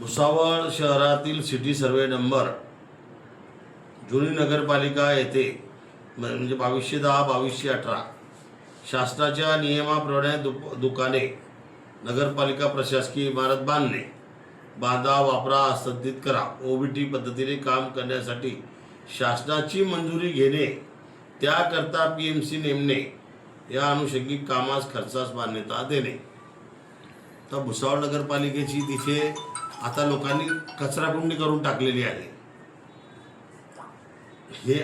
भुसावळ शहरातील city survey number जुनी नगरपालिका येथे म्हणजे 2210-2218 शासनाच्या नियमाप्रमाणे दुकाने नगरपालिका प्रशासकीय इमारत बांधा वापरा हस्तांतरित करा ओबीटी पद्धतीने काम करण्यासाठी शासनाची मंजुरी घेणे त्याकरता पीएमसी नेमणे या अनुषंगिक कामास खर्चास मान्यता देणे। तर भुसावळ नगरपालिकेची तिथे आता लोकांनी कचराकुंडी करून टाकलेली आहे।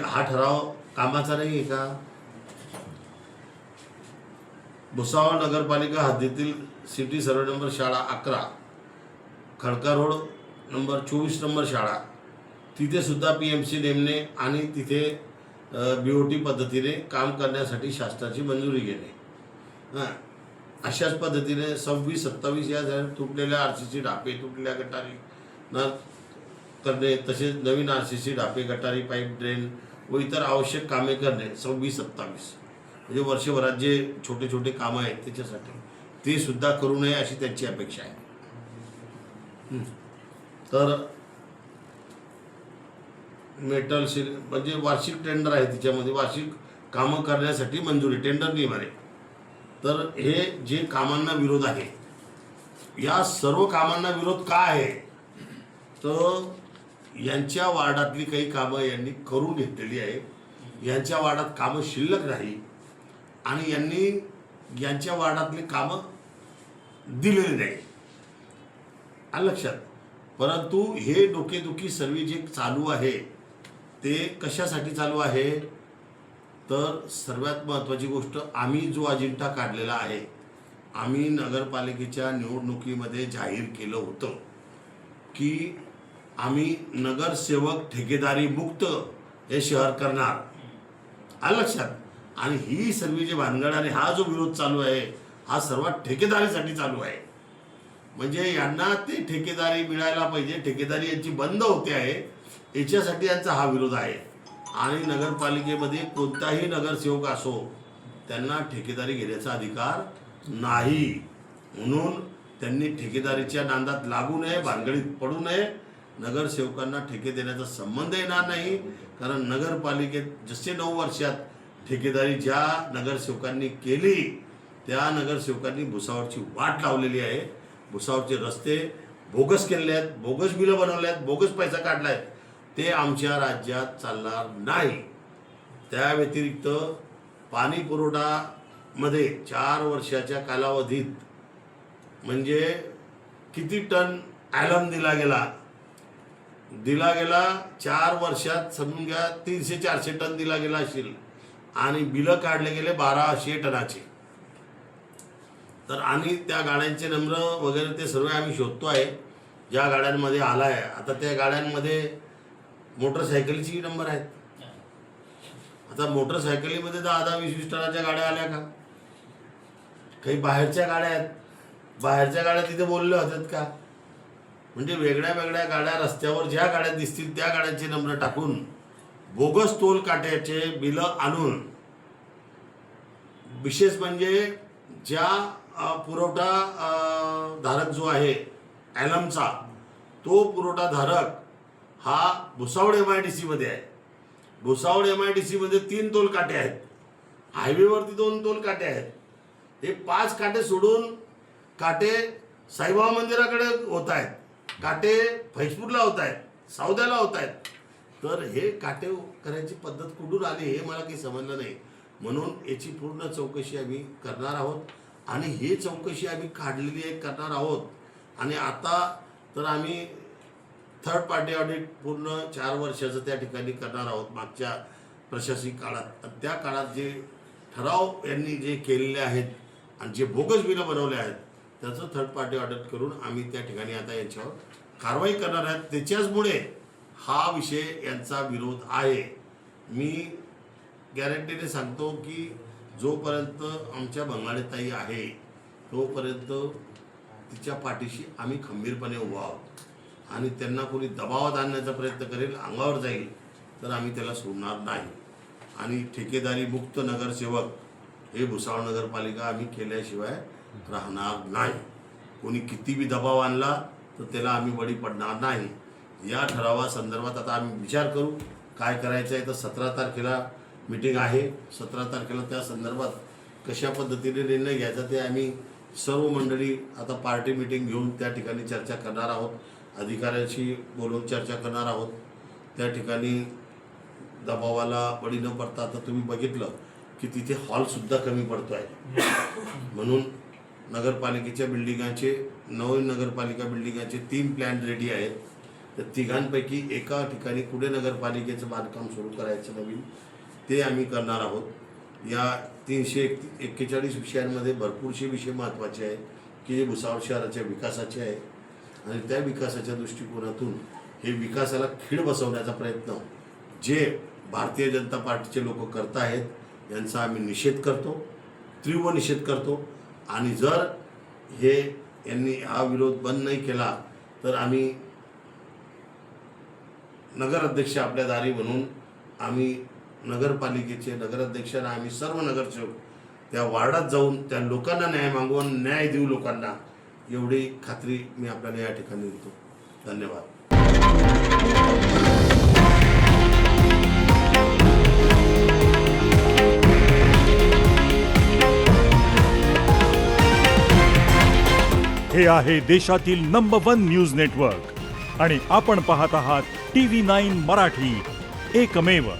हा ठराव कामाचा नाही आहे का? भुसावळ नगरपालिका हद्दीतील सिटी सर्वे नंबर शाळा 11 खडका रोड नंबर 24 नंबर शाळा तिथे सुद्धा पीएमसी नेमणे आणि तिथे बीओटी पद्धतीने काम करण्यासाठी शासनाची मंजुरी घेणे। अशाच पद्धतीने 26-27 या तुटलेल्या आरसीसी डापे तुटलेल्या गटारी न करणे तसेच नवीन आरसीसी डापे गटारी पाईप ड्रेन व इतर आवश्यक कामे करणे 26-27 म्हणजे वर्षभरात जे छोटे छोटे कामं आहेत त्याच्यासाठी ते सुद्धा करू नये अशी त्यांची अपेक्षा आहे। तर मेटल म्हणजे वार्षिक टेंडर आहे तिच्यामध्ये वार्षिक कामं करण्यासाठी मंजुरी टेंडर नाही मारे। तर हे जे कामांना विरोध आहे या सर्व कामांना विरोध का आहे तर यांच्या वार्डातली काही कामं यांनी करून घेतलेली आहे। यांच्या वार्डात कामं शिल्लक नाही आणि यांनी यांच्या वार्डातली कामं दिलेली नाही आलं लक्षात। परंतु हे डोकेदुखी सर्व जे चालू आहे ते कशासाठी चालू आहे तर सर्वात महत्त्वाची गोष्ट आम्ही जो अजेंडा काढलेला आहे आम्ही नगरपालिकेच्या निवडणुकीमध्ये जाहीर केलं होतं की आम्ही नगरसेवक ठेकेदारी मुक्त हे शहर करणार आलं लक्षात। आणि ही सर्व जे भानगड आणि हा जो विरोध चालू आहे हा सर्व ठेकेदारीसाठी चालू आहे। म्हणजे यांना ते ठेकेदारी मिळायला पाहिजे ठेकेदारी यांची बंद होते आहे याच्यासाठी यांचा हा विरोध आहे। आणि नगरपालिकेमध्ये कोणताही नगरसेवक असो त्यांना ठेकेदारी घेण्याचा अधिकार नाही म्हणून त्यांनी ठेकेदारीच्या नांदात लागू नये भानगडीत पडू नये। नगरसेवकांना ठेके देण्याचा संबंध येणार नाही कारण नगरपालिकेत जसे 9 वर्षात ठेकेदारी ज्या नगरसेवकांनी केली त्या नगरसेवकांनी भुसावळची वाट लावलेली आहे। भुसावळचे रस्ते बोगस केलेले आहेत बोगस बिलं बनवले आहेत बोगस पैसा काढला आहे ते आमच्या राज्यात चालणार नाही। त्या व्यतिरिक्त पाणी पुरवठामध्ये 4 वर्षाच्या कालावधीत म्हणजे किती टन ॲलम दिला गेला 4 वर्षात समजून घ्या 300-400 टन दिला गेला असेल आणि बिलं काढले गेले 1200 टनाचे। तर आणि त्या गाड्यांचे नंबर वगैरे ते सर्व आम्ही शोधतो आहे ज्या गाड्यांमध्ये आला आहे। आता त्या गाड्यांमध्ये मोटरसायकलची नंबर आहेत। आता मोटरसायकलीमध्ये 10-20 टनाच्या गाड्या आल्या का? काही बाहेरच्या गाड्या आहेत बाहेरच्या गाड्या तिथे बोलल्या होत्यात का? म्हणजे वेगळ्या वेगळ्या गाड्या रस्त्यावर ज्या गाड्या दिसतील त्या गाड्यांचे नंबर टाकून बोगस टोल काट्याचे बिलं आणून विशेष म्हणजे ज्या पुरवठा धारक जो आहे ॲलमचा तो पुरवठाधारक हा भुसावळ MIDC मध्ये आहे। भुसावळ MIDC मध्ये 3 टोल काटे आहेत हायवेवरती 2 टोल काटे आहेत। हे 5 काटे सोडून काटे साईबाबा मंदिराकडे होत आहेत काटे फैजपूरला होत आहेत सावद्याला होत आहेत। तर हे काटे करायची पद्धत कुठून आली हे मला काही समजलं नाही म्हणून याची पूर्ण चौकशी आम्ही करणार आहोत आणि ही चौकशी आम्ही काढलेली आहे करणार आहोत। आणि आता तर आम्ही थर्ड पार्टी ऑडिट पूर्ण 4 वर्षाचं त्या ठिकाणी करणार आहोत मागच्या प्रशासकीय काळात। त्या काळात जे ठराव यांनी जे केलेले आहेत आणि जे बोगस बिलं बनवले आहेत त्याचं थर्ड पार्टी ऑडिट करून आम्ही त्या ठिकाणी आता यांच्यावर कारवाई करणार आहेत। त्याच्याचमुळे हा विषय यांचा विरोध आहे। मी गॅरंटीने सांगतो की जोपर्यंत आमच्या बंगाळीताई आहे तोपर्यंत तिच्या पाठीशी आम्ही खंबीरपणे उभा आहोत आणि त्यांना कोणी दबावात आणण्याचा प्रयत्न करेल अंगावर जाईल तर आम्ही त्याला सोडणार नाही। आणि ठेकेदारी मुक्त नगरसेवक हे भुसावळ नगरपालिका आम्ही केल्याशिवाय राहणार नाही। कोणी किती बी दबाव आणला तर त्याला आम्ही बळी पडणार नाही. या ठरावासंदर्भात आता आम्ही विचार करू काय करायचं आहे. तर 17 तारखेला मीटिंग आहे. 17 तारखेला त्या संदर्भात कशा पद्धतीने निर्णय घ्यायचा ते आम्ही सर्व मंडळी आता पार्टी मीटिंग घेऊन त्या ठिकाणी चर्चा करणार आहोत. अधिकाऱ्यांशी बोलून चर्चा करणार आहोत. त्या ठिकाणी दबावाला बळी न पडता आता तुम्ही बघितलं की तिथे हॉलसुद्धा कमी पडतो आहे. म्हणून नगरपालिकेच्या बिल्डिंगाचे 9 नगरपालिका बिल्डिंगाचे 3 प्लॅन रेडी आहेत. तर तिघांपैकी एका ठिकाणी कुठे नगरपालिकेचं बांधकाम सुरू करायचं नवीन ते आम्ही करणार आहोत. या 341 विषयांमध्ये भरपूरसे विषय महत्त्वाचे आहेत की जे भुसावळ शहराच्या विकासाचे आहेत आणि त्या विकासाच्या दृष्टिकोनातून हे विकासाला खीळ बसवण्याचा प्रयत्न जे भारतीय जनता पार्टीचे लोक करत आहेत यांचा आम्ही निषेध करतो, तीव्र निषेध करतो. आणि जर यांनी हा विरोध बंद नाही केला तर आम्ही नगराध्यक्ष आपल्या दारी म्हणून आम्ही नगरपालिकेचे नगराध्यक्षांना आम्ही सर्व नगरसेवक त्या वार्डात जाऊन त्या लोकांना न्याय मागवून न्याय देऊ लोकांना, एवढी खात्री मी आपल्याला या ठिकाणी देतो. धन्यवाद. हे आहे देशातील नंबर 1 न्यूज नेटवर्क आणि आपण पाहत आहात TV9 मराठी, एकमेव.